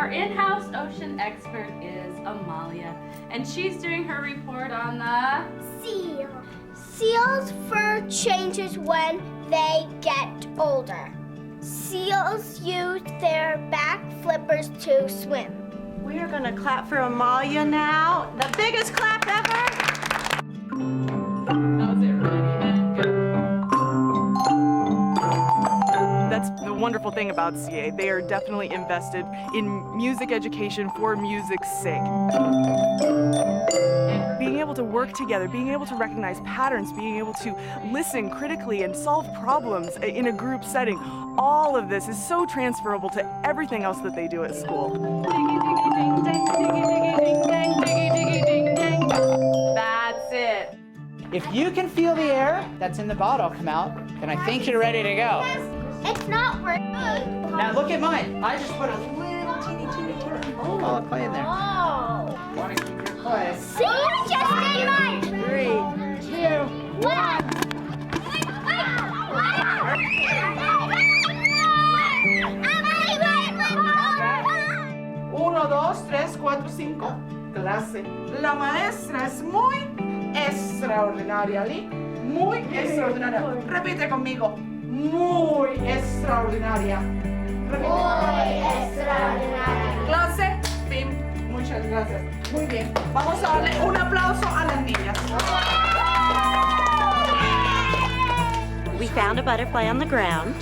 Our in-house ocean expert is Amalia, and she's doing her report on the seal. Seals' fur changes when they get older. Seals use their back flippers to swim. We are gonna clap for Amalia now. The biggest clap ever. That was it, right? Good. That's the wonderful thing about CA. They are definitely invested in music education for music's sake. Being able to work together, being able to recognize patterns, being able to listen critically and solve problems in a group setting, all of this is so transferable to everything else that they do at school. That's it. If you can feel the air that's in the bottle come out, then I think you're ready to go. It's not working. Now look at mine. I just put a little teeny ball of clay in there. Oh. Want to keep your clay. See, you just did mine. 3, 2, 1. 1, 2, 3, 4, 5. Clase. La maestra es muy extraordinaria, Lee. Muy extraordinaria. Repite conmigo. Muy extraordinaria. Repite. Muy extraordinaria. Clase. Fin. Muchas gracias. Muy bien. Vamos a darle un aplauso a las niñas. We found a butterfly on the ground,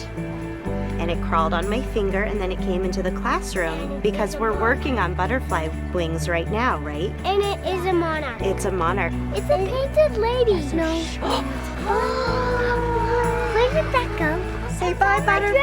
and it crawled on my finger, and then it came into the classroom because we're working on butterfly wings right now, right? And it is a monarch. It's a monarch. It's a painted lady. No. Where did that go? Say bye, butterfly.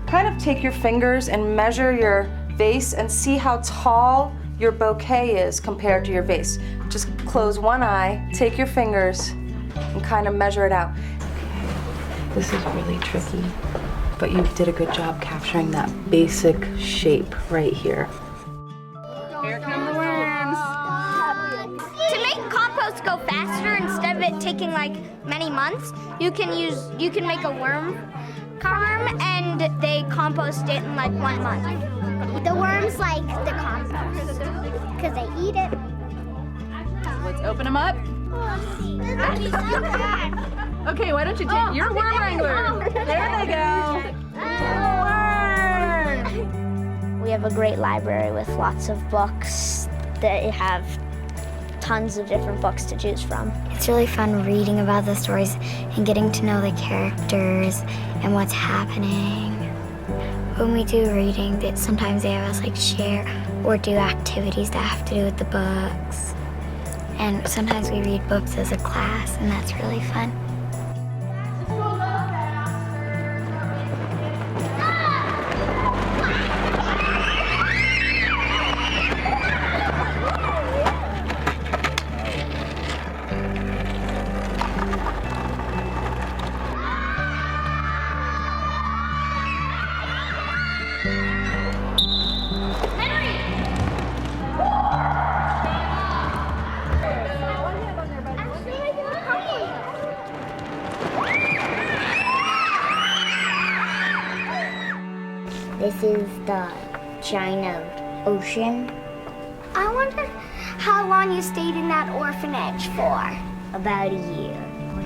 Kind of take your fingers and measure your vase and see how tall your bouquet is compared to your vase. Just close one eye, take your fingers, and kind of measure it out. This is really tricky, but you did a good job capturing that basic shape right here. Here come the worms. To make compost go faster instead of it taking like many months, you can make a worm farm and they compost it in like 1 month. The worms like the compost because they eat it. Let's open them up. Okay, why don't you take your worm wrangler? There they go. We have a great library with lots of books that have tons of different books to choose from. It's really fun reading about the stories and getting to know the characters and what's happening. When we do reading, sometimes they have us like share or do activities that have to do with the books. And sometimes we read books as a class, and that's really fun. This is the China Ocean. I wonder how long you stayed in that orphanage for. About a year.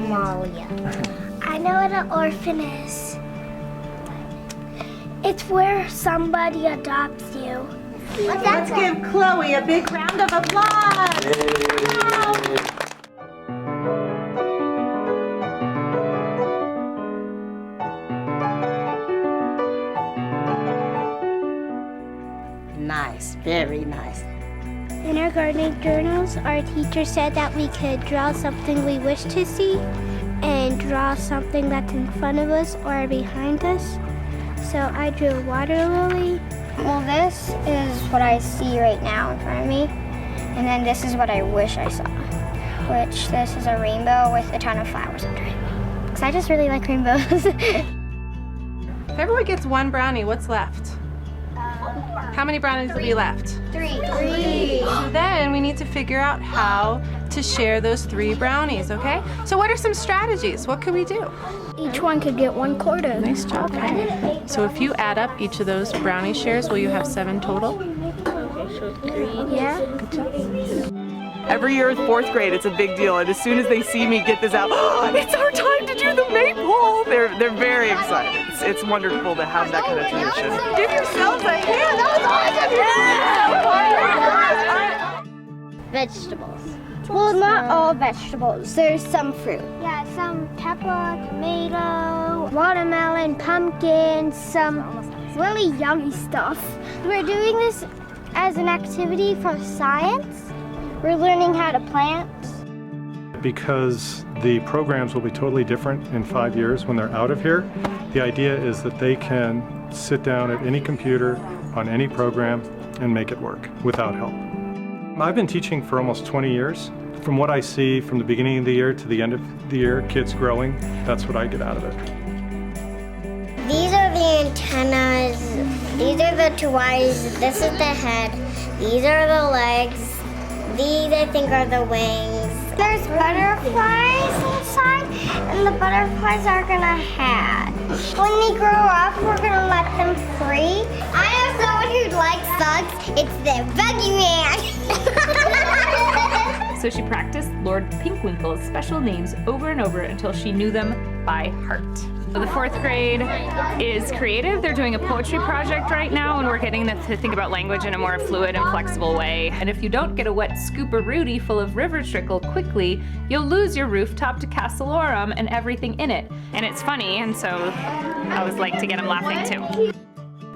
Amalia. I know what an orphan is. It's where somebody adopts you. Let's give Chloe a big round of applause. Nice, very nice. In our gardening journals, our teacher said that we could draw something we wish to see and draw something that's in front of us or behind us. So I drew a water lily. Well, this is what I see right now in front of me. And then this is what I wish I saw. Which, this is a rainbow with a ton of flowers under it. Because I just really like rainbows. If everyone gets one brownie, what's left? How many brownies will be left? 3. So then we need to figure out how to share those 3 brownies, okay? So what are some strategies? What could we do? Each one could get 1 quarter. Nice job, Henry. So if you add up each of those brownie shares, will you have 7 total? Yeah. Every year in 4th grade, it's a big deal, and as soon as they see me get this out, it's our time to do the maypole. They're very excited. It's wonderful to have that kind of tradition. Give yourselves a hand. That was awesome. Vegetables. Well, not all vegetables. There's some fruit. Yeah, some pepper, tomato, watermelon, pumpkin, some really yummy stuff. We're doing this as an activity for science. We're learning how to plant. Because the programs will be totally different in 5 years when they're out of here, the idea is that they can sit down at any computer on any program and make it work without help. I've been teaching for almost 20 years. From what I see from the beginning of the year to the end of the year, kids growing, that's what I get out of it. These are the antennas, these are the 2 eyes, this is the head, these are the legs, these I think are the wings. There's butterflies inside, and the butterflies are gonna hatch. When they grow up, we're gonna let them free. I know someone who likes bugs. It's the Buggy Man. So she practiced Lord Pinkwinkle's special names over and over until she knew them by heart. So the 4th grade is creative. They're doing a poetry project right now, and we're getting them to think about language in a more fluid and flexible way. And if you don't get a wet scooper-roody full of river trickle quickly, you'll lose your rooftop to Castelorum and everything in it. And it's funny, and so I always like to get them laughing too.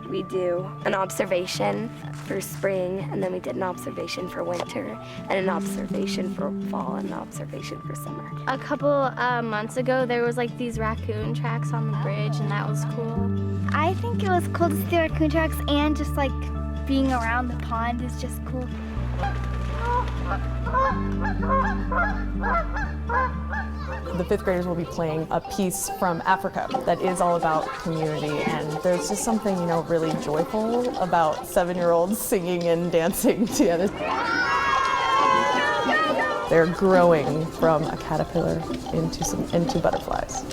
We do an observation for spring, and then we did an observation for winter, and an observation for fall, and an observation for summer. A couple months ago, there was like these raccoon tracks on the bridge, and that was cool. I think it was cool to see the raccoon tracks, and just like being around the pond is just cool. The 5th graders will be playing a piece from Africa that is all about community, and there's just something, you know, really joyful about 7-year-olds singing and dancing together. They're growing from a caterpillar into butterflies.